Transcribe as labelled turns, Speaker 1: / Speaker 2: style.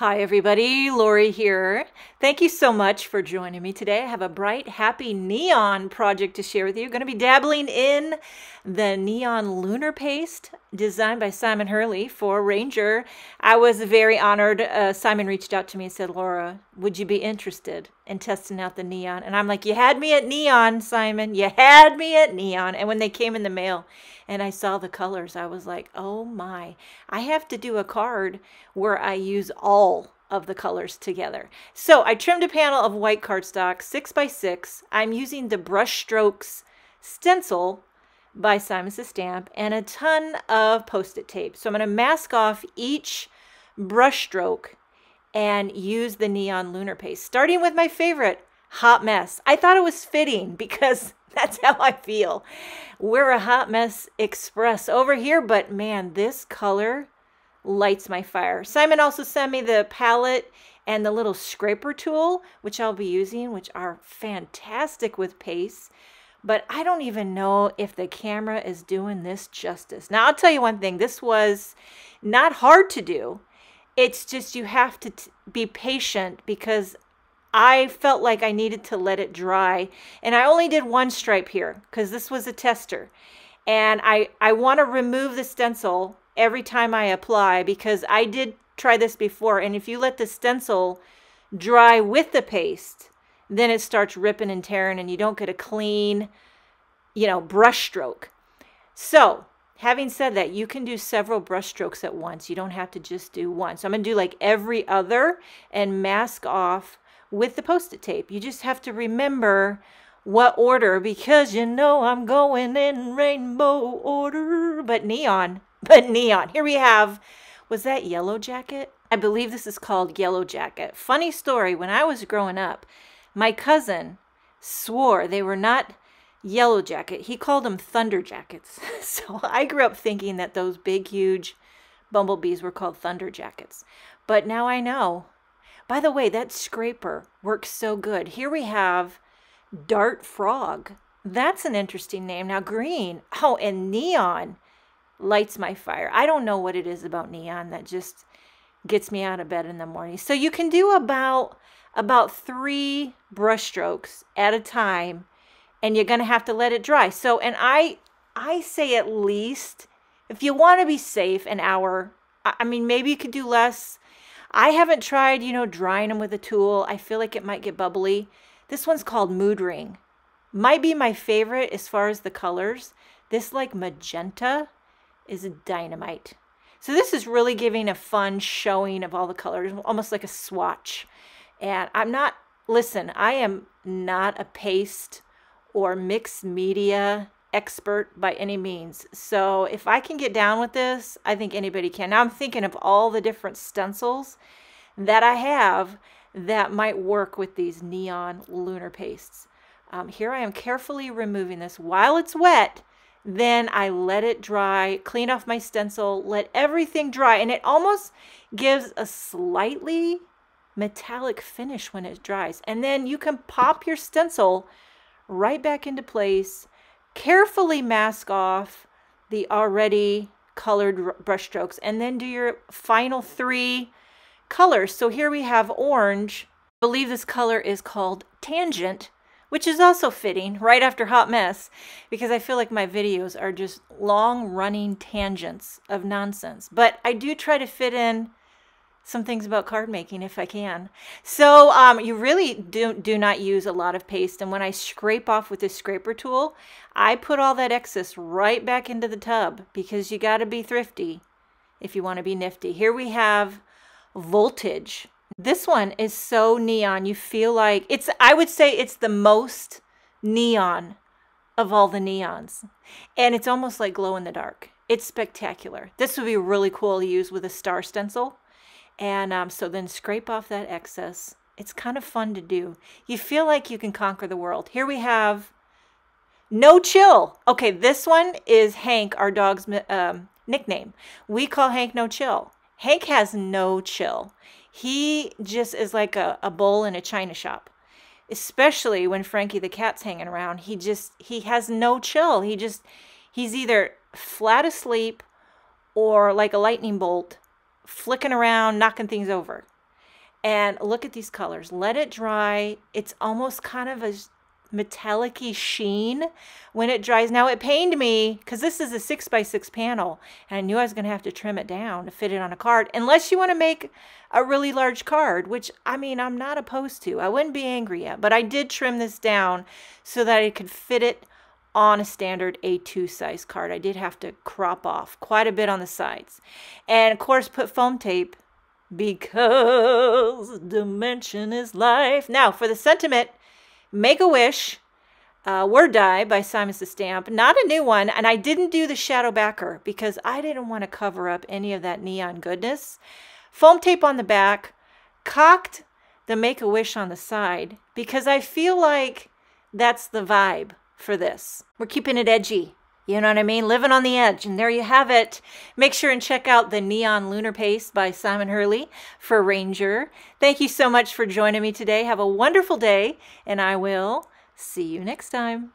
Speaker 1: Hi everybody, Lori here. Thank you so much for joining me today. I have a bright, happy neon project to share with you. Going to be dabbling in the Neon Lunar Paste designed by Simon Hurley for Ranger. I was very honored. Simon reached out to me and said, Laura, would you be interested in testing out the neon? And I'm like, you had me at neon, Simon. You had me at neon. And when they came in the mail and I saw the colors, I was like, oh my, I have to do a card where I use all of the colors together. So I trimmed a panel of white cardstock 6x6. I'm using the Brush Strokes Stencil by Simon Stamp and a ton of Post-it tape. So I'm going to mask off each brush stroke and use the Neon Lunar Paste, starting with my favorite, Hot Mess. I thought it was fitting because that's how I feel. We're a hot mess express over here, but man, this color lights my fire. Simon also sent me the palette and the little scraper tool, which I'll be using, which are fantastic with paste. But I don't even know if the camera is doing this justice. Now, I'll tell you one thing. This was not hard to do. It's just you have to be patient because I felt like I needed to let it dry. And I only did one stripe here because this was a tester. And I want to remove the stencil every time I apply because I did try this before. And if you let the stencil dry with the paste, then it starts ripping and tearing and you don't get a clean, brush stroke. So having said that, you can do several brush strokes at once. You don't have to just do one. So I'm going to do like every other and mask off with the Post-it tape. You just have to remember what order because I'm going in rainbow order. But neon. Here we have, was that Yellowjacket? I believe this is called Yellowjacket. Funny story, when I was growing up, my cousin swore they were not Yellowjacket. He called them Thunder Jackets. So I grew up thinking that those big, huge bumblebees were called Thunder Jackets. But now I know. By the way, that scraper works so good. Here we have Dart Frog. That's an interesting name. Now green. Oh, and neon lights my fire. I don't know what it is about neon that just gets me out of bed in the morning. So you can do about 3 brush strokes at a time and you're going to have to let it dry. So, and I say at least, if you want to be safe, an hour. I mean, maybe you could do less. I haven't tried, drying them with a tool. I feel like it might get bubbly. This one's called Mood Ring. Might be my favorite as far as the colors. This like magenta is dynamite. So this is really giving a fun showing of all the colors, almost like a swatch. And I am not a paste or mixed media expert by any means. So if I can get down with this, I think anybody can. Now I'm thinking of all the different stencils that I have that might work with these Neon Lunar Pastes. Here I am carefully removing this while it's wet. Then I let it dry, clean off my stencil, let everything dry. And it almost gives a slightly metallic finish when it dries. And then you can pop your stencil right back into place, carefully mask off the already colored brush strokes, and then do your final 3 colors. So here we have orange. I believe this color is called Tangent, which is also fitting right after Hot Mess because I feel like my videos are just long running tangents of nonsense. But I do try to fit in some things about card making if I can. So you really do not use a lot of paste. And when I scrape off with this scraper tool, I put all that excess right back into the tub because you got to be thrifty if you want to be nifty. Here we have Voltage. This one is so neon. You feel like I would say it's the most neon of all the neons. And it's almost like glow in the dark. It's spectacular. This would be really cool to use with a star stencil. And so then scrape off that excess. It's kind of fun to do. You feel like you can conquer the world. Here we have No Chill. Okay, this one is Hank, our dog's nickname. We call Hank No Chill. Hank has no chill. He just is like a bull in a china shop, especially when Frankie the cat's hanging around. He has no chill. He's either flat asleep or like a lightning bolt flicking around, knocking things over. And look at these colors. Let it dry. It's almost kind of a metallic-y sheen when it dries. Now, it pained me because this is a 6x6 panel, and I knew I was going to have to trim it down to fit it on a card, unless you want to make a really large card, which, I mean, I'm not opposed to. I wouldn't be angry at, but I did trim this down so that I could fit it on a standard A2 size card. I did have to crop off quite a bit on the sides. And, of course, put foam tape because dimension is life. Now, for the sentiment, Make a Wish, Word Die by Simon Stamp. Not a new one, and I didn't do the shadow backer because I didn't want to cover up any of that neon goodness. Foam tape on the back, cocked the Make a Wish on the side because I feel like that's the vibe for this. We're keeping it edgy. You know what I mean? Living on the edge. And there you have it. Make sure and check out the Neon Lunar Paste by Simon Hurley for Ranger. Thank you so much for joining me today. Have a wonderful day, and I will see you next time.